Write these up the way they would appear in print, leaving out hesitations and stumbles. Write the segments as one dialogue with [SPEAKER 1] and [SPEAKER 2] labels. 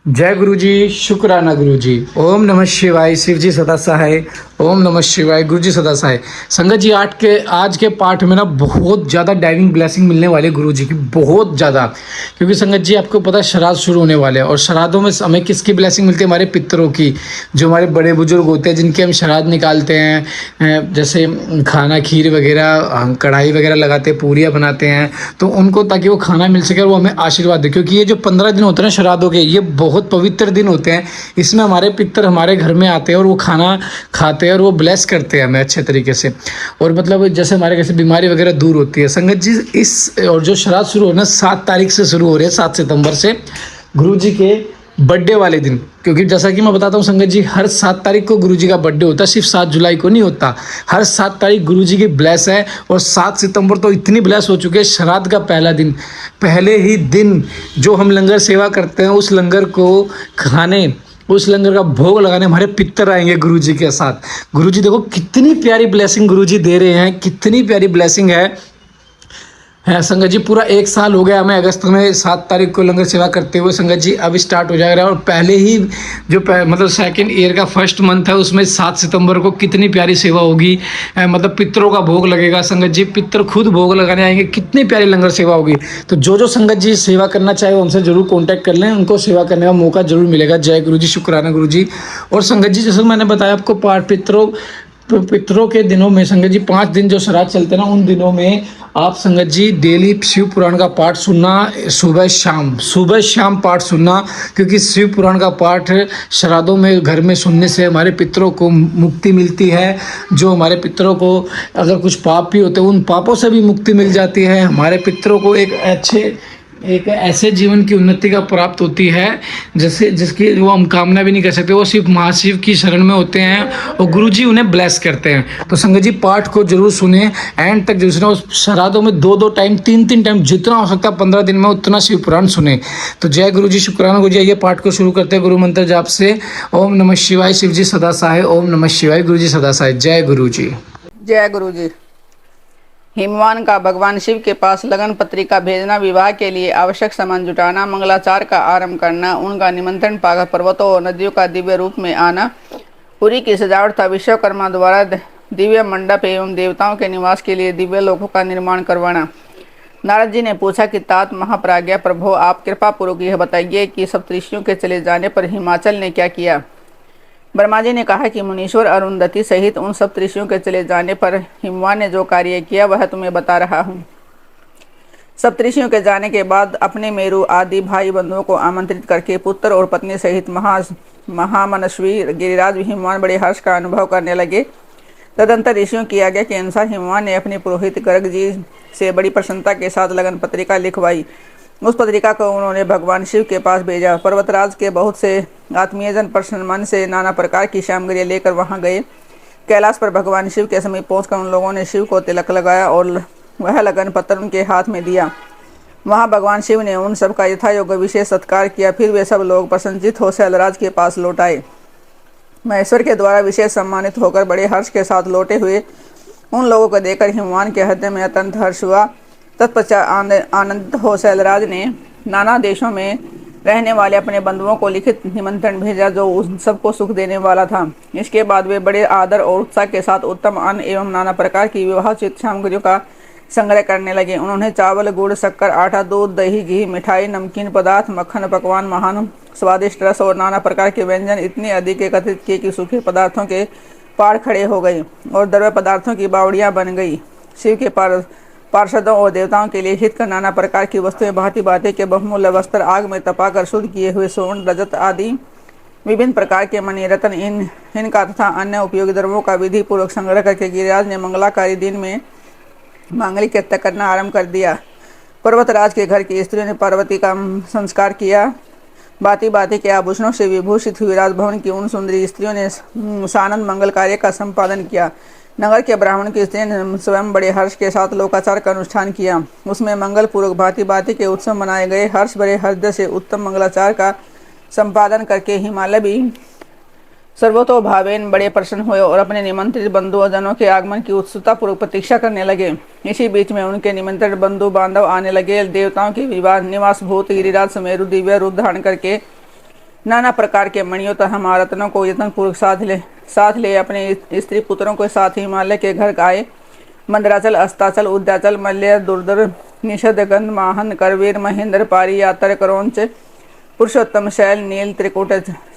[SPEAKER 1] जय गुरु जी। शुक्राना गुरु जी। ओम नमः शिवाय। शिव जी सदा सहाय। ओम नमः शिवाय। गुरु जी सदा सहाय। संगत जी आज के पाठ में ना बहुत ज़्यादा डाइविंग ब्लेसिंग मिलने वाले गुरु जी की, बहुत ज़्यादा। क्योंकि संगत जी आपको पता है श्राद्ध शुरू होने वाले हैं और श्राद्धों में हमें किसकी ब्लेसिंग मिलती है? हमारे पितरों की। जो हमारे बड़े बुजुर्ग होते हैं जिनके हम श्राद्ध निकालते हैं, जैसे खाना खीर वगैरह, हम कढ़ाई वगैरह लगाते हैं, पूरियाँ बनाते हैं, तो उनको ताकि वो खाना मिल सके और वो हमें आशीर्वाद दे। क्योंकि ये जो 15 दिन होते हैं ना श्राद्धों के, ये बहुत पवित्र दिन होते हैं। इसमें हमारे पितर हमारे घर में आते हैं और वो खाना खाते हैं और वो ब्लेस करते हैं हमें अच्छे तरीके से। और मतलब जैसे हमारे कैसे बीमारी वगैरह दूर होती है। संगत जी इस और जो श्राद्ध शुरू हो रहे हैं 7 तारीख से शुरू हो रहे हैं, 7 सितंबर से, गुरु जी के बर्थडे वाले दिन। क्योंकि जैसा कि मैं बताता हूँ संगत जी, हर 7 तारीख को गुरु जी का बर्थडे होता है, सिर्फ 7 जुलाई को नहीं होता। हर 7 तारीख गुरु जी की ब्लेस है। और 7 सितंबर तो इतनी ब्लेस हो चुके हैं, श्राद्ध का पहला दिन, पहले ही दिन जो हम लंगर सेवा करते हैं, उस लंगर को खाने, उस लंगर का भोग लगाने हमारे पितर आएंगे गुरु जी के साथ। गुरु जी देखो कितनी प्यारी ब्लेसिंग गुरु जी दे रहे हैं, कितनी प्यारी ब्लेसिंग है संगत जी। पूरा 1 साल हो गया हमें अगस्त में 7 तारीख को लंगर सेवा करते हुए। संगत जी अब स्टार्ट हो जाएगा और पहले ही जो मतलब सेकंड ईयर का फर्स्ट मंथ है, उसमें 7 सितंबर को कितनी प्यारी सेवा होगी। मतलब पितरों का भोग लगेगा संगत जी, पितर खुद भोग लगाने आएंगे, कितनी प्यारी लंगर सेवा होगी। तो जो संगत जी सेवा करना चाहे वो हमसे जरूर कॉन्टैक्ट कर लें, उनको सेवा करने का मौका जरूर मिलेगा। जय गुरु जी। शुक्राना गुरु जी। और संगत जी जैसे मैंने बताया आपको, पितरों के दिनों में संगत जी 5 दिन जो श्राद्ध चलते हैं ना, उन दिनों में आप संगत जी डेली शिव पुराण का पाठ सुनना, सुबह शाम पाठ सुनना। क्योंकि शिव पुराण का पाठ श्राद्धों में घर में सुनने से हमारे पितरों को मुक्ति मिलती है। जो हमारे पितरों को अगर कुछ पाप भी होते हैं, उन पापों से भी मुक्ति मिल जाती है। हमारे पितरों को एक ऐसे जीवन की उन्नति का प्राप्त होती है जैसे जिसकी वो हम कामना भी नहीं कर सकते। वो सिर्फ महाशिव की शरण में होते हैं और गुरु जी उन्हें ब्लेस करते हैं। तो संगत जी पाठ को जरूर सुने, एंड तक जरूर सुने। उस श्राद्धों में 2-2 टाइम, 3-3 टाइम, जितना हो सकता है 15 दिन में उतना शिव पुराण सुने। तो जय गुरु जी। शुक्राना गुरु जी। ये पाठ को शुरू करते हैं गुरु मंत्र जाप से। ओम नमः शिवाय। शिव जी सदा सहाय। ओम नमः शिवाय। गुरु जी सदा सहाय। जय गुरु जी।
[SPEAKER 2] जय गुरु जी। हिमवान का भगवान शिव के पास लगन पत्रिका भेजना, विवाह के लिए आवश्यक सामान जुटाना, मंगलाचार का आरंभ करना, उनका निमंत्रण पाकर पर्वतों और नदियों का दिव्य रूप में आना, पुरी की सजावट था विश्वकर्मा द्वारा दिव्य मंडप एवं देवताओं के निवास के लिए दिव्य लोकों का निर्माण करवाना। नारद जी ने पूछा कि तात महाप्राज्ञा प्रभो, आप कृपा पूर्वक यह बताइए कि सप्तऋषियों के चले जाने पर हिमाचल ने क्या किया। ब्रह्मा जी ने कहा कि मुनीश्वर अरुंधति सहित उन सब ऋषियों के चले जाने पर हिमवान ने जो कार्य किया वह तुम्हें बता रहा हूँ। सप्तऋषियों के जाने के बाद अपने मेरु आदि भाई बंधुओं को आमंत्रित करके पुत्र और पत्नी सहित महामनस्वी गिरिराज हिमवान बड़े हर्ष का अनुभव करने लगे। तदंतर ऋषियों की आज्ञा के अनुसार हिमवान ने अपने पुरोहित गर्ग जी से बड़ी प्रसन्नता के साथ लगन पत्रिका लिखवाई। उस पत्रिका को उन्होंने भगवान शिव के पास भेजा। पर्वतराज के बहुत से आत्मीयजन प्रसन्न मन से नाना प्रकार की सामग्री लेकर वहां गए। कैलाश पर भगवान शिव के समीप पहुंचकर उन लोगों ने शिव को तिलक लगाया और वह लगन पत्र उनके हाथ में दिया। वहां भगवान शिव ने उन सब का यथायोग्य विशेष सत्कार किया। फिर वे सब लोग प्रसन्नचित्त हो शैलराज के पास लौट आए। महेश्वर के द्वारा विशेष सम्मानित होकर बड़े हर्ष के साथ लौटे हुए उन लोगों को देखकर हिमवान के हृदय में अत्यंत हर्ष हुआ। तत्पश्चात आनंद हो शैलराज ने नाना देशों में रहने वाले अपने बंधुओं को लिखित निमंत्रण भेजा जो उन सबको सुख देने वाला था। इसके बाद वे बड़े आदर और उत्साह के साथ उत्तम अन्न एवं नाना प्रकार की विवाहोचित सामग्रियों का संग्रह करने लगे। उन्होंने चावल, गुड़, शक्कर, आटा, दूध, दही, घी, मिठाई, नमकीन पदार्थ, मक्खन, पकवान, महान स्वादिष्ट रस और नाना प्रकार के व्यंजन इतने अधिक एकत्रित किए कि सूखे पदार्थों के पार खड़े हो गए और द्रव्य पदार्थों की बावड़ियाँ बन गई। शिव के पार्षदों और देवताओं के लिए हित कर नाना प्रकार की वस्तुएं, भांति भांति के बहुमूल्य वस्त्र, आग में तपाकर शुद्ध किए हुए स्वर्ण, रजत आदि विभिन्न प्रकार के मणि रत्न, इनका तथा अन्य उपयोगी द्रव्यों का विधि पूर्वक संग्रह करके गिरिराज ने मंगलाकारी दिन में मांगलिक कृत्य करना आरंभ कर दिया। पर्वतराज के घर की स्त्रियों ने पार्वती का संस्कार किया। भांति भांति के आभूषणों से विभूषित हुई राजभवन की उन सुंदरी स्त्रियों ने सानंद मंगल कार्य का संपादन किया। नगर के ब्राह्मण की स्त्रियों ने स्वयं बड़े हर्ष के साथ लोकाचार का अनुष्ठान किया। उसमें मंगल पूर्वक भांति भांति के उत्सव मनाए गए। हर्ष भरे हृदय से उत्तम मंगलाचार का संपादन करके हिमालय भी सर्वतोभावेन बड़े प्रसन्न हुए और अपने निमंत्रित बंधु जनों के आगमन की उत्सुकता पूर्वक प्रतीक्षा करने लगे। इसी बीच में उनके निमंत्रित बंधु बांधव आने लगे। देवताओं के विवाह निवास भूत गिरिराज सुमेरु दिव्य रूप धारण करके नाना प्रकार के मणियों तथा महारत्नों को यत्नपूर्वक साथ ले अपने स्त्री पुत्रों के साथ हिमालय के घर आए। मंदराचल, अस्ताचल, उद्याचल, मल्य, दुर्धर, निषद, गंध, माहन, करवीर, महेंद्र, पारी, यातर, करोंच, पुरुषोत्तम, शैल, नील, त्रिकूट,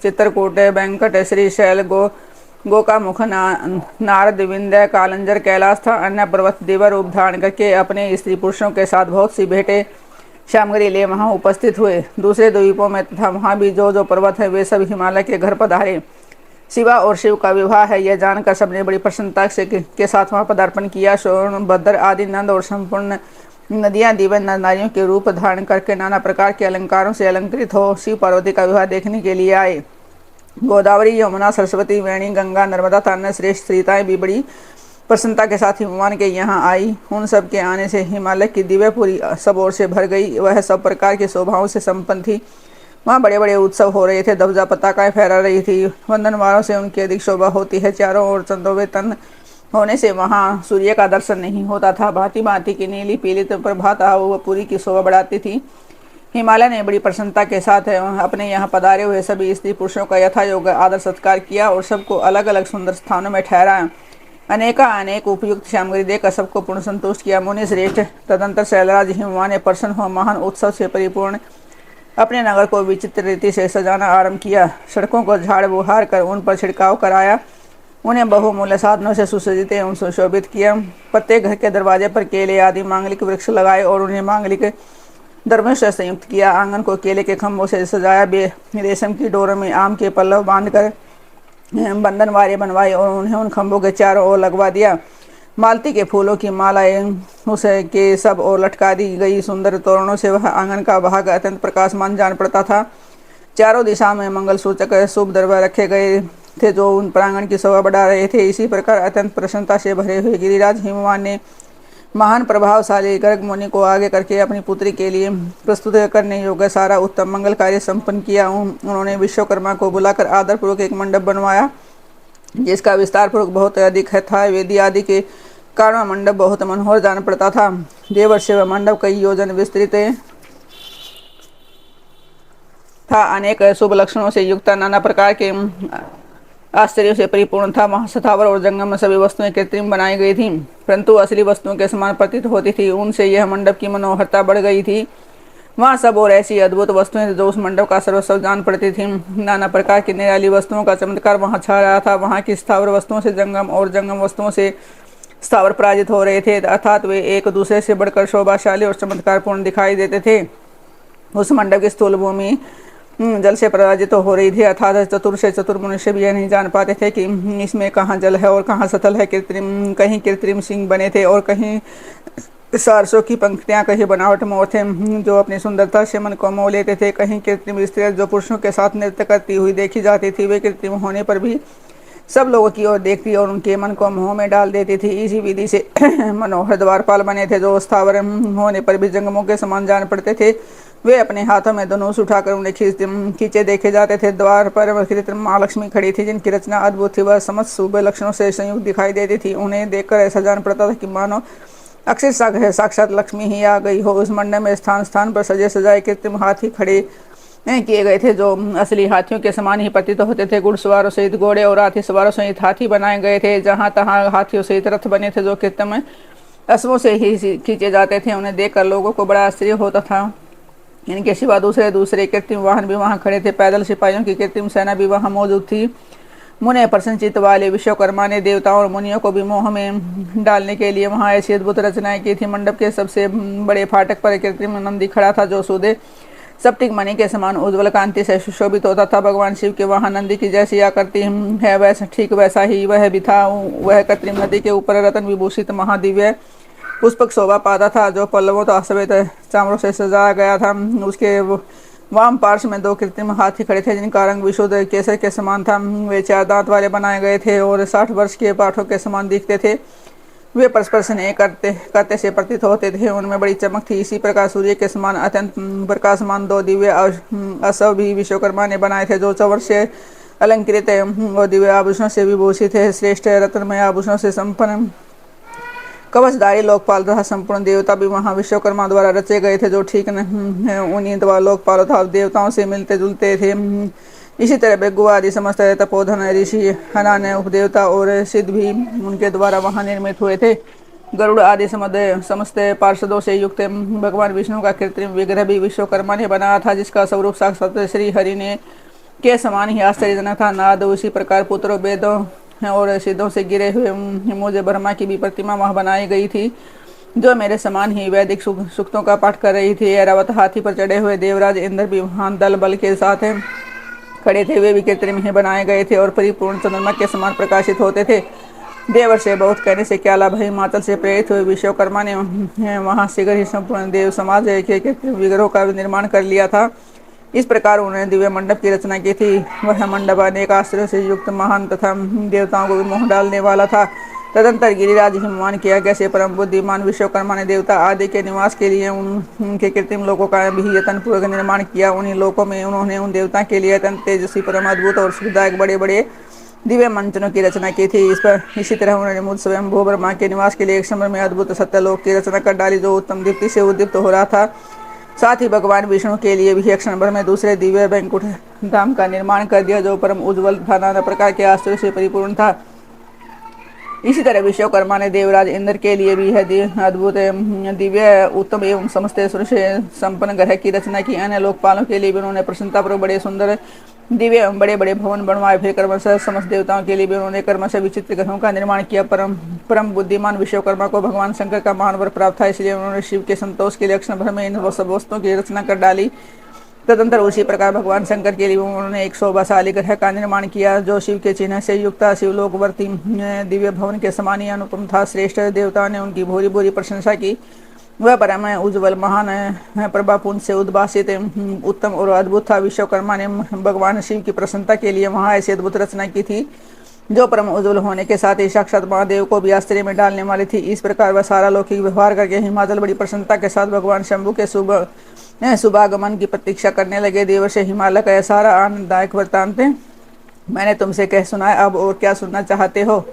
[SPEAKER 2] चित्रकूट, वेंकट, श्री शैल, गोका मुख, नारद, विंध्य, कालंजर, कैलाश था अन्य पर्वत दिव्य रूप धारण करके अपने स्त्री पुरुषों के साथ बहुत सी भेंटें सामग्री ले वहां उपस्थित हुए। दूसरे द्वीपों में तथा वहां भी जो पर्वत है वे सब हिमालय के घर पधारे। शिवा और शिव का विवाह है यह जानकर सबने बड़ी प्रसन्नता से के साथ वहां पदार्पण किया। सोनभद्र आदि नंद और संपूर्ण नदियां दिव्य नारियों के रूप धारण करके नाना प्रकार के अलंकारों से अलंकृत हो शिव पार्वती का विवाह देखने के लिए आए। गोदावरी, यमुना, सरस्वती, वेणी, गंगा, नर्मदा तथा अन्य श्रेष्ठ सरिताएं भी बड़ी प्रसन्नता के साथ हिमवान के यहाँ आई। उन सब के आने से हिमालय की दिव्यपुरी सब ओर से भर गई। वह सब प्रकार की शोभाओं से संपन्न थी। वहाँ बड़े बड़े उत्सव हो रहे थे। ध्वजा पताकाएं फहरा रही थी। वंदनवारों से उनकी अधिक शोभा होती है। चारों ओर चंद्रोवेतन होने से वहाँ सूर्य का दर्शन नहीं होता था। भांति भांति की नीली पीली प्रभात वह पूरी की शोभा बढ़ाती थी। हिमालय ने बड़ी प्रसन्नता के साथ अपने यहाँ पधारे हुए सभी स्त्री पुरुषों का यथा योग्य आदर सत्कार किया और सबको अलग अलग सुंदर स्थानों में ठहराया। अनेक उपयुक्त सामग्री देकर सबको पूर्ण संतुष्ट किया। मुनि श्रेष्ठ तदंतर शैलराज हिमवान ने प्रसन्न हो महान उत्सव से परिपूर्ण अपने नगर को विचित्र रीति से सजाना आरंभ किया। सड़कों को झाड़ बुहार कर उन पर छिड़काव कराया। उन्हें बहुमूल्य साधनों से सुसज्जित एवं सुशोभित किया। प्रत्येक घर के दरवाजे पर केले आदि मांगलिक वृक्ष लगाए और उन्हें मांगलिक दर्भों से संयुक्त किया। आंगन को केले के खंभों से सजाया। रेशम की डोरों में आम के पल्लव बांधकर बंधनवारे बनवाए और उन्हें उन खंभों के चारों ओर लगवा दिया। मालती के फूलों की मालाएं उसे के सब ओर लटका दी गई। सुंदर तोरणों से वह आंगन का भाग अत्यंत प्रकाशमान जान पड़ता था। चारों दिशा में मंगल सूचक शुभ दरबार रखे गए थे जो उन प्रांगण की शोभा बढ़ा रहे थे। इसी प्रकार अत्यंत प्रसन्नता से भरे हुए गिरिराज हिमवान ने महान प्रभावशाली गर्ग मुनि को आगे करके अपनी पुत्री के लिए प्रस्तुत करने योग्य सारा उत्तम मंगल कार्य संपन्न किया। उन्होंने विश्वकर्मा को बुलाकर आदरपूर्वक एक मंडप बनवाया जिसका विस्तार पूर्वक बहुत अधिक था। वेदी आदि के कारण मंडप बहुत मनोहर जान पड़ता था। देवर्षि वह मंडप कई योजन विस्तृत था। अनेक शुभ लक्षणों से युक्त नाना प्रकार के आश्चर्यों से परिपूर्ण था। वहाँ स्थावर और जंगम में सभी वस्तुएं कृत्रिम बनाई गई थीं परंतु असली वस्तुओं के समान प्रतीत होती थी। उनसे यह मंडप की मनोहरता बढ़ गई थी। वहाँ सब और ऐसी अद्भुत वस्तुएं जो उस मंडप का सर्वस्व जान पड़ती थीं। नाना प्रकार की निराली वस्तुओं का चमत्कार वहाँ छा रहा था। वहाँ की स्थावर वस्तुओं से जंगम और जंगम वस्तुओं से स्थावर पराजित हो रहे थे अर्थात वे एक दूसरे से बढ़कर शोभाशाली और चमत्कारपूर्ण दिखाई देते थे। उस मंडप की स्थूल भूमि जल से पराजित हो रही थी अर्थात चतुर से चतुर मनुष्य भी यह नहीं जान पाते थे कि इसमें कहाँ जल है और कहाँ सतल है। कहीं कृत्रिम सिंह बने थे और कहीं सारसों की पंक्तियाँ, कहीं बनावट मोर थे जो अपनी सुंदरता से मन को मोह लेते थे। कहीं कृत्रिम स्त्रियाँ जो पुरुषों के साथ नृत्य करती हुई देखी जाती थी। वे कृत्रिम होने पर भी सब लोगों की ओर देखती और उनके मन को मोह में डाल देती थी। इसी विधि से मनोहर द्वारपाल बने थे जो स्थावर होने पर भी जंगमों के समान जान पड़ते थे। वे अपने हाथों में धनुष उठाकर उन्हें खींचे देखे जाते थे। द्वार पर कृत्रिम महालक्ष्मी खड़ी थी जिनकी रचना अद्भुत थी। वह समस्त शुभ लक्षणों से संयुक्त दिखाई देती थी। उन्हें देखकर ऐसा जान पड़ता था कि मानो अक्षर साक्षात लक्ष्मी ही आ गई हो। उस मंडप में स्थान स्थान पर सजे सजाए कृत्रिम हाथी खड़े किए गए थे जो असली हाथियों के समान ही प्रतीत होते थे। घुड़सवारों सहित घोड़े और हाथी सवारों सहित हाथी बनाए गए थे। जहाँ तहाँ हाथियों सहित रथ बने थे जो कृत्रिम अश्वों से ही खींचे जाते थे। उन्हें देखकर लोगों को बड़ा आश्चर्य होता था। इनके सिवा दूसरे कृत्रिम वाहन भी वहाँ खड़े थे। पैदल सिपाहियों की कृत्रिम सेना भी वहाँ मौजूद थी। मुने प्रसन्नचित्त वाले विश्वकर्मा ने देवताओं और मुनियों को भी मोह में डालने के लिए वहाँ ऐसी अद्भुत रचनाएं की थी। मंडप के सबसे बड़े फाटक पर कृत्रिम नंदी खड़ा था जो सूदे सप्टिक मणि के समान उज्ज्वल कांति से सुशोभित होता था। भगवान शिव के वहाँ नंदी की जैसी आकृति है वैसा ठीक वैसा ही वह भी था। वह कृत्रिम नदी के ऊपर रतन विभूषित महादिव्य पुष्पक शोभा पाता था जो पल्लवों तथा सफेद चामड़ों से सजाया गया था। उसके वाम पार्श्व में दो कृत्रिम हाथी खड़े थे जिनका रंग विशुद्ध केसर के समान था। वे 4 दांत वाले बनाए गए थे और 60 वर्ष के पाठों के समान दिखते थे। वे परस्पर स्नेह करते से प्रतीत होते थे। उनमें बड़ी चमक थी। इसी प्रकार सूर्य के समान अत्यंत प्रकाशमान 2 दिव्य अश्व भी विश्वकर्मा ने बनाए थे जो 4 से अलंकृत और दिव्य आभूषणों से विभूषित है। श्रेष्ठ रत्नमय आभूषणों से संपन्न कवचधारी लोकपाल तथा संपूर्ण देवता भी वहाँ विश्वकर्मा द्वारा रचे गए थे जो ठीक उन्हीं द्वारा लोकपाल तथा देवताओं से मिलते जुलते थे। इसी तरह बेगुआ आदि समस्त तपोधन ऋषि हनान उपदेवता और सिद्ध भी उनके द्वारा वहां निर्मित हुए थे। गरुड़ आदि समस्त पार्षदों से युक्त भगवान विष्णु का कृत्रिम विग्रह भी विश्वकर्मा ने बनाया था, जिसका स्वरूप साक्षात श्री हरि ने के समान ही आश्चर्यजनक था। नाद उसी प्रकार पुत्रों वेदों और सिद्धों से गिरे हुए मुझे ब्रह्मा की भी प्रतिमा वहां बनाई गई थी, जो मेरे समान ही वैदिक सूक्तों का पाठ कर रही थी। ऐरावत हाथी पर चढ़े हुए देवराज इंद्र भी महान दल बल के साथ खड़े थे। वे भी कृत्रिम ही बनाए गए थे और परिपूर्ण चंद्रमा के समान प्रकाशित होते थे। देवर से बहुत कहने से क्या लाभ है, हिमाचल से प्रेरित हुए विश्वकर्मा ने वहां शीघ्र ही संपूर्ण देव समाज के विग्रहों का निर्माण कर लिया था। इस प्रकार उन्होंने दिव्य मंडप की रचना की थी। वह मंडप अनेक आश्चर्यों से युक्त महान तथा देवताओं को भी मोह डालने वाला था। तदंतर गिरिराज हिमवान किया कैसे परम बुद्धिमान विश्वकर्मा ने देवता आदि के निवास के लिए उनके कृत्रिम लोकों का भी यत्न पूर्वक निर्माण किया। उन्हीं लोकों में उन्होंने उन देवता के लिए अत्यंत तेजस्वी परम अद्भुत और सुखदायक बड़े बड़े दिव्य मंचनों की रचना की थी। इसी तरह उन्होंने मुझ स्वयं भू ब्रह्मा के निवास के लिए एक समय में अद्भुत सत्यलोक की रचना कर डाली, जो उत्तम दीप्ति से उद्दीप्त हो रहा था। साथ ही भगवान विष्णु के लिए भी एक क्षण भर में दूसरे दिव्य वैकुंठ धाम का निर्माण कर दिया, जो परम उज्ज्वल था, नाना प्रकार के आश्चर्य से परिपूर्ण था। इसी तरह विश्वकर्मा ने देवराज इंद्र के लिए भी है अद्भुत दिव्य उत्तम एवं समस्त से संपन्न ग्रह की रचना की। अन्य लोकपालों के लिए भी उन्होंने प्रसन्नतापूर्वक बड़े सुंदर दिव्य बड़े बड़े भवन बनवाए। फिर क्रमशः समस्त देवताओं के लिए भी उन्होंने क्रमशः विचित्र ग्रहों का निर्माण किया। परम बुद्धिमान विश्वकर्मा को भगवान शंकर का महान वर प्राप्त था, इसलिए उन्होंने शिव के संतोष के लिए क्षण भर में इन सब वस्तुओं की रचना कर डाली। तदंतर उसी प्रकार भगवान शंकर के लिए उन्होंने एक शोभाशाली ग्रह का निर्माण किया, जो शिव के चिन्ह से युक्त शिवलोकवर्ती दिव्य भवन के समान ही अनुपम था। श्रेष्ठ देवताओं ने उनकी भूरी भूरी प्रशंसा की। वह परम उज्ज्वल महान प्रभापुंज से उद्भासित उत्तम और अद्भुत था। विश्वकर्मा ने भगवान शिव की प्रसन्नता के लिए वहां ऐसी अद्भुत रचना की थी, जो परम उज्ज्वल होने के साथ ही साक्षात महादेव को भी आश्चर्य में डालने वाली थी। इस प्रकार वह सारा लौकिक व्यवहार करके हिमाचल बड़ी प्रसन्नता के साथ भगवान शंभु के शुभागमन की प्रतीक्षा करने लगे। देवर से हिमालय का यह सारा आनंददायक वृत्तांत मैंने तुमसे कह सुनाया। अब और क्या सुनना चाहते हो?